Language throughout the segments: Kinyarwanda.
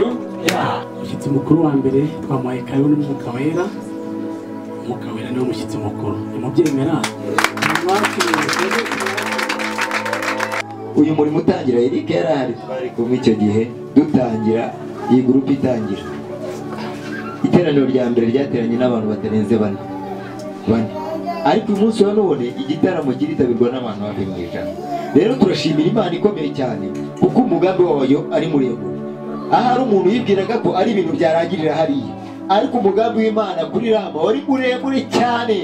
Umushyitsi mukuru wa mbere twamuhaye karibu n'umwuka wera. Umwuka wera niwe mushyitsi mukuru. Nimubyemera? Uyu murimo utangira Eric yarari twari kumwe icyo gihe dutangira iyi groupe itangira. Iteraniro rya mbere ryateranye n'abantu batarenze bane. Ariko umunsi wa none igitaramo kiritabirwa n'abantu bavuye mu ijana. Rero turashimira Imana ikomeye cyane kuko umugambi wayo ari muremure. Ahari umuntu yibwiraga ko ari ibintu byarangirira hariya, ariko umugambi w'Imana kuri Rama wari muremure cyane.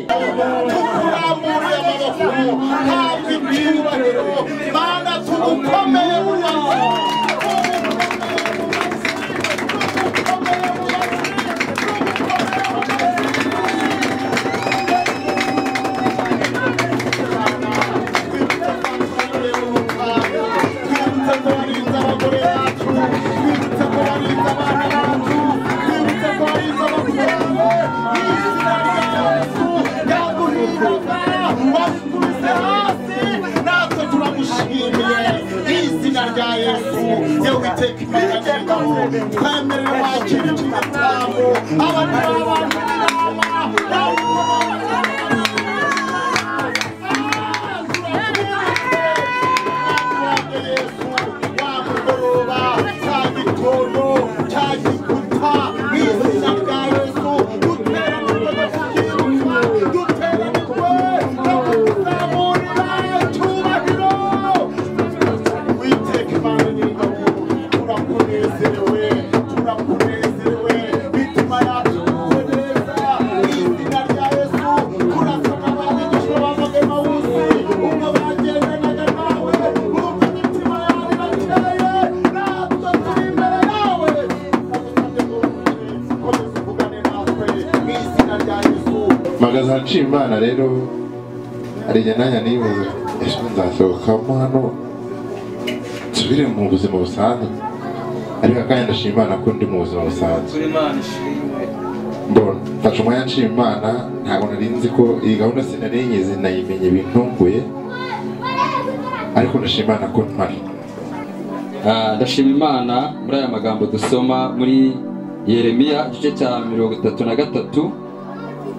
Imana rero ari nanya nibuze ejo nzasohokamo hano nsubire mu buzima busanzwe, ariko kandi ndashima Imana ko ndi mu buzima busanzwe. Mbona mfashe umwanya nshima Imana, ntabwo nari nzi ko iyi gahunda sinarengeje nayimenye bintunguye, ariko ndashima Imana ko mpari. Ndashima Imana muri aya magambo dusoma muri Yeremiya igice cya 33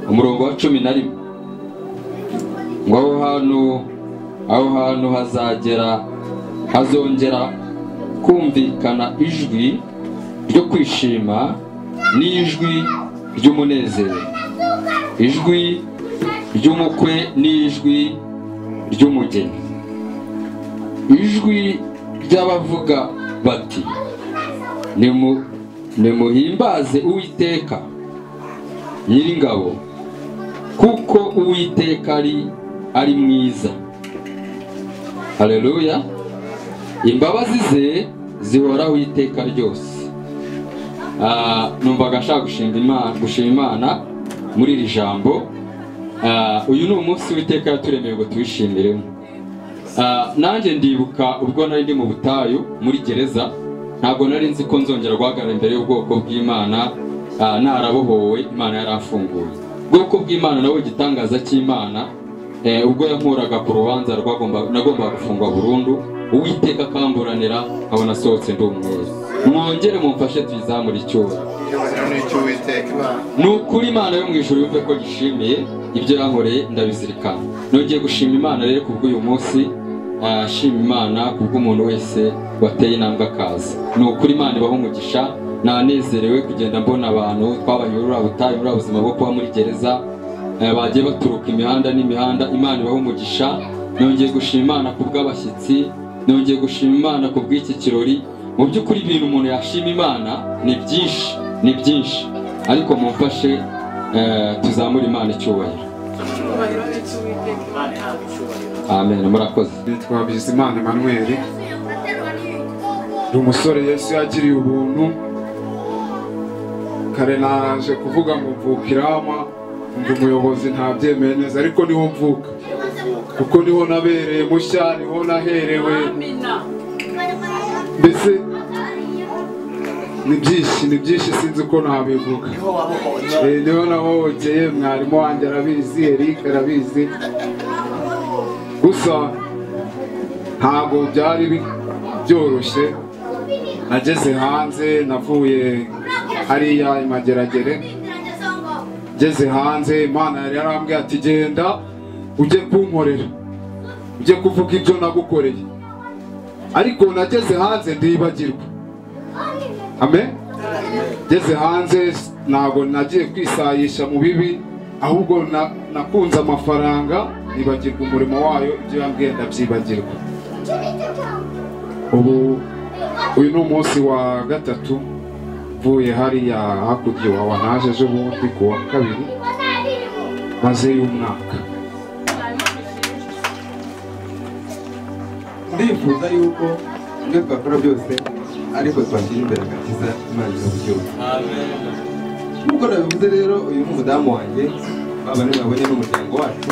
umurongo wa 11 ngo aho hantu hazongera kumvikana ijwi ryo kwishima n'ijwi ry'umunezero, ijwi ry'umukwe n'ijwi ry'umugeni, ijwi ry'abavuga bati nimuhimbaze Uwiteka Nyiringabo, kuko Uwiteka ari mwiza. Haleluya. Imbabazi ze zihoraho iteka ryose. Numvaga nshaka gushima Imana muri iri jambo. Uyu ni umunsi w'iteka yaturemeye ngo tuwishimiremo. Nanjye ndibuka ubwo nari ndi mu butayu muri gereza, ntabwo nari nzi ko nzongera guhagarara imbere y'ubwoko bw'Imana narabohowe, Imana yarafunguye. Ubwoko bw'Imana nawe igitangaza cy'Imana, ubwo yankuraga ku rubanza nagomba gufungwa burundu, Uwiteka akamburanira nkabona asohotse ndi umwere. Mwongere mumfashe tuyizamure icyubahiro. Ni ukuri Imana yo mu ijuru yumve ko gishimiye ibyo yankoreye, ndabizirikana. Nongeye gushima Imana rero kubw'uyu munsi, shima Imana kubw'umuntu wese wateye intambwe akaza. Ni ukuri Imana ibaho umugisha. Nanezerewe kugenda mbona abantu twabayurura butayu muri ubuzima bwo kuba muri gereza, bagiye baturuka imihanda n'imihanda. Imana ibaho umugisha. Nongeye gushima Imana kubw'abashyitsi, nongeye gushima Imana kubw'iki kirori. mu by'ukuri ibintu umuntu yashima Imana ni byinshi ariko mumfashe tuzamura Imana icyubahiro. Amen. Murakoze. Nitwa Bizimana Emmanuel, ndi umusore Yesu yagiriye ubuntu. Kare naje kuvuga ngo mvuka Rama, ndi umuyobozi ntabyemeye neza ariko niho mvuka kuko niho nabereye mushya, niho naherewe. Mbese ni byinshi sinzi uko nabivuga. Niho nahohokeye, mwarimu wanjye arabizi, Eric arabizi. Gusa ntabwo byari byoroshye. Nageze hanze, navuye hariya imageragere. Ngeze hanze Imana yari yarambwiye ati genda ujye kunkorera, ujye kuvuga ibyo nagukoreye. Ariko nageze hanze ndibagirwa. Amen. Ngeze hanze ntabwo nagiye kwisayisha mu bibi, ahubwo nakunze amafaranga, nibagirwa umurimo wayo, ibyo yambwiye ndabyibagirwa. Uyu ni umunsi wa gatatu mvuye hariya hakurya iwawa, naje ejo bundi ku wa kabiri maze y'umwaka. Ndifuza yuko ibyo twakora byose ariko twashyira imbere agakiza Imana ikabubyumva. Nk'uko nabivuze rero, uyu ni umudamu wanjye, baba mwabonye n'umuryango wacu.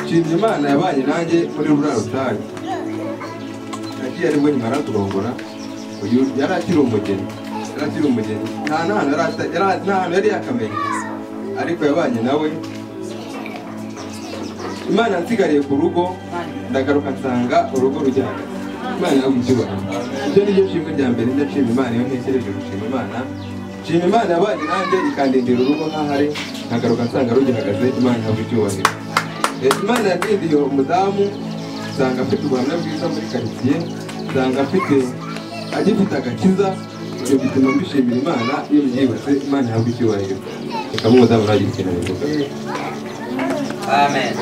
Nshimye Imana yabanye nanjye muri ruriya rutayu. Nagiye aribwo nkimara kurongora, uyu yari akiri umugeni. Nta hantu yari yakamenya, ariko yabanye nawe. Imana nsigariye ku rugo, ndagaruka nsanga urugo rujyana. Imana yabubyubahiro. Ibyo ni byo shimwe rya mbere ndashima Imana, iyo ntekereje gushima Imana. Nshima Imana yabanye nanjye ikandindira urugo nk'ahari, nkagaruka nsanga rugihagaze. Imana yabubyubahiro. Imana yandindiye umudamu, nsanga afite ubuhamya bwiza muri karitsiye, nsanga agifite agakiza. Ibyo bituma mbishimira Imana, iyo byibutse Imana yabubyubahiro. Reka umudamu uragira ikintu abivuga. Amen.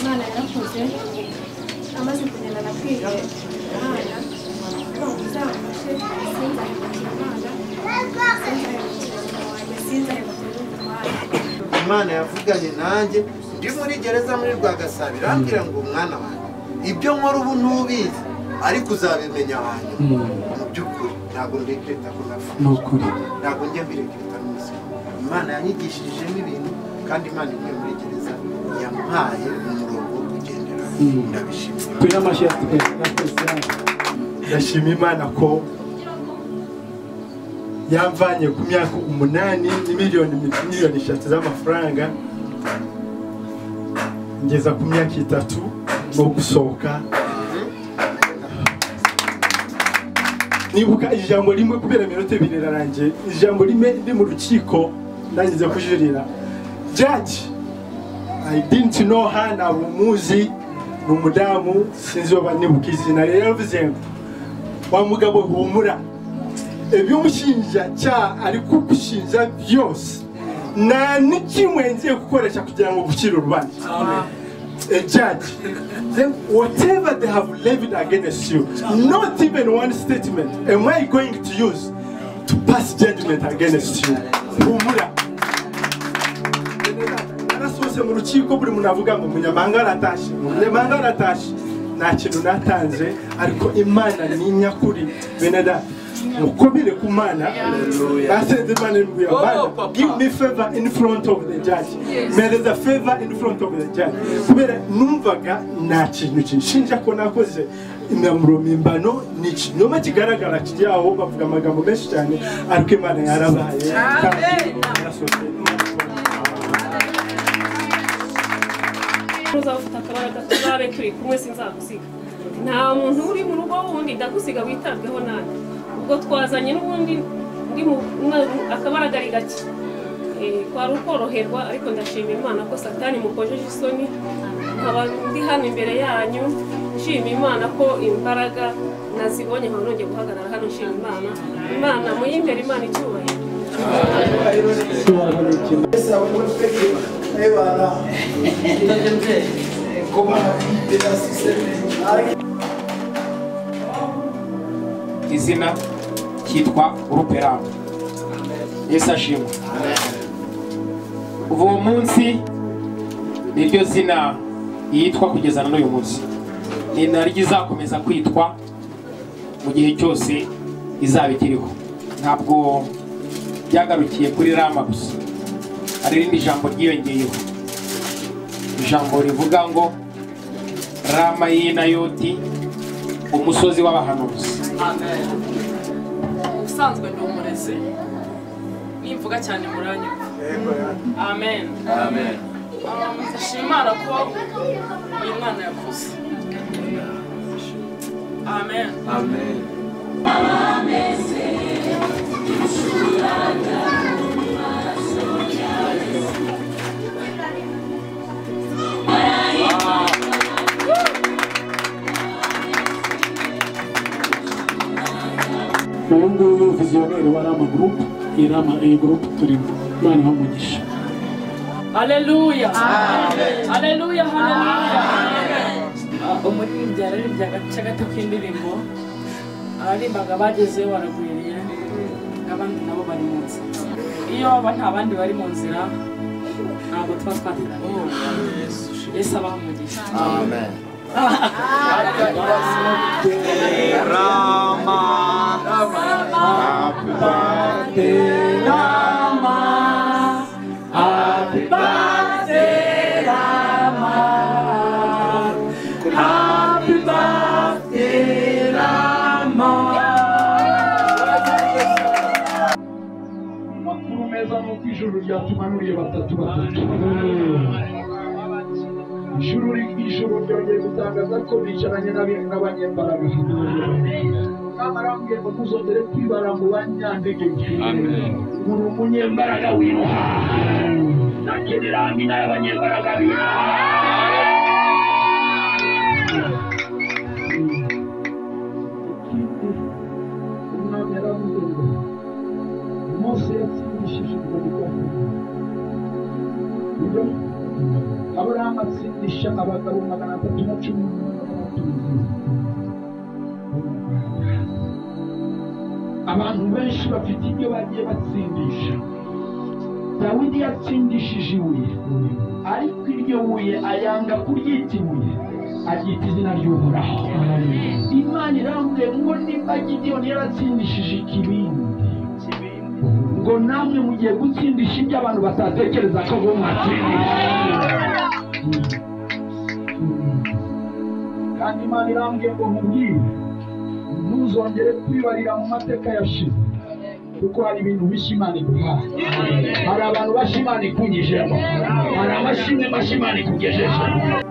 Imana yarakoze, amaze kugenda na kwiga Imana uzamufashe sinzahemukira Imana, Imana yavuganye nanjye ndi muri gereza muri Rwagasabo, irambwira ngo mwana wanjye ibyo nkora ubu ntubizi ariko uzabimenya hanyuma. Mu by'ukuri ntabwo ndekereza ko napfa, ntabwo njya mbirekereza n'ubuzima. Imana yanyigishijemo ibintu, kandi Imana imwe muri gereza yampaye umurongo wo kugendera. Ndabishimira. Ndashima Imana ko yamvanye ku myaka 8 n'imiliyoni 3 z'amafaranga ngeza ku myaka 3 no gusohoka. Nibuka ijambo rimwe kubera minota 2 rirarangiye, ijambo rimwe ndi mu rukiko nangize kujurira. Judge, I didn't know her, na umuzi n'umudamu sinzi oba nibuka izina. Rero yavuze wa mugabo humura, ibyo umushinja cya ari kugushinja byose nta n'ikimwe ngiye gukoresha kugira ngo gukira urubanza. A judge, then whatever they have levied against you, not even one statement am I going to use to pass judgment against you. Humura. Narasose mu rukiko buri muntu avuga ngo umunyamahanga aratashe, nta kintu natanze, ariko Imana ni nyakuri. Beneda mukomere ku Mana. Give me favor in front of the judge. May there is favor in front of the judge. Kubera numvaga nta kintu kinshinja ko nakoze imyambaro mimbano n'ikinyoma kigaragara kijyaho, bavuga amagambo menshi cyane, ariko Imana yarabaye. Uzafata akabaraga tuzabe turi kumwe, sinzagusiga. Nta muntu uri mu rugo wundi ndagusiga witabweho nawe. Ubwo twazanye n'ubundi ndi mu akabaragari gake, kwari ukoroherwa, ariko ndashima Imana ko Satani mukojeje isoni, nkaba ndi hano imbere yanyu nshima Imana ko imbaraga nazibonye nkaba nongeye guhagarara hano nshima Imana. Imana muyimbere Imana icyubahiro. Izina cyitwa Groupe Rama. Yesu ashimwe. Uwo munsi niryo zina yitwa kugeza na n'uyu munsi. Ni naryo izakomeza kwitwa mu gihe cyose izaba ikiriho. Ntabwo byagarukiye kuri Rama gusa, hari irindi jambo ryiyongeyeho, ijambo rivuga ngo Rama y'Inayoti, umusozi w'abahanuzi. Amen. Usanzwe ndi umurezi nimvuga cyane muranyu. Amen. Amen. Ndashimira ko uyu mwana yakuze. Amen. Amen. uyu nguyu vizioneri wa Rama Group, iyi group turimo. Imana iha umugisha. Haleluya. Amen. Haleluya, haleluya. Umuririmbyi yararimbye agace gato k'indirimbo, abarimbaga bagezeyo baragwiriye, abandi nabo bari mu nzira. Iyo nta bandi bari mu nzira ntabwo tuba twateranye. Yesu abaha umugisha. Amen. Rama, happy birthday Rama, happy birthday Rama, happy birthday Rama. Makuru meza nuko ijuru ryatumanuriye batatu. Ijuru ryongeye gutangaza ko bicaranye n'abanyembaraga. N'amarambye ngo ntuzongere kwibara mu banyantege nke. Uri umunyembaraga wiruha. Nakenera amina y'abanyembaraga biruha. Umwami yaravuze ngo Mose yatsindishije ubwo Aburahamu atsindisha abagabo 310. Abantu benshi bafite ibyo bagiye batsindisha. Dawidi yatsindishije ibuye, ariko iryo buye ayanga kuryita ibuye, aryita izina ry'Uhoraho. Imana irambwiye ngo nimba Gideyoni yaratsindishije ikibindi, ngo namwe mugiye gutsindisha ibyo abantu batatekereza ko bo mwatsindisha. Kandi Imana irambwiye ngo nkubwire, ntuzongere kwibarira mu mateka yashize, kuko hari ibintu bishya Imana iguhaye. Hari abantu bashya Imana ikugejejemo, hari amashimwe mashya Imana ikugejeje.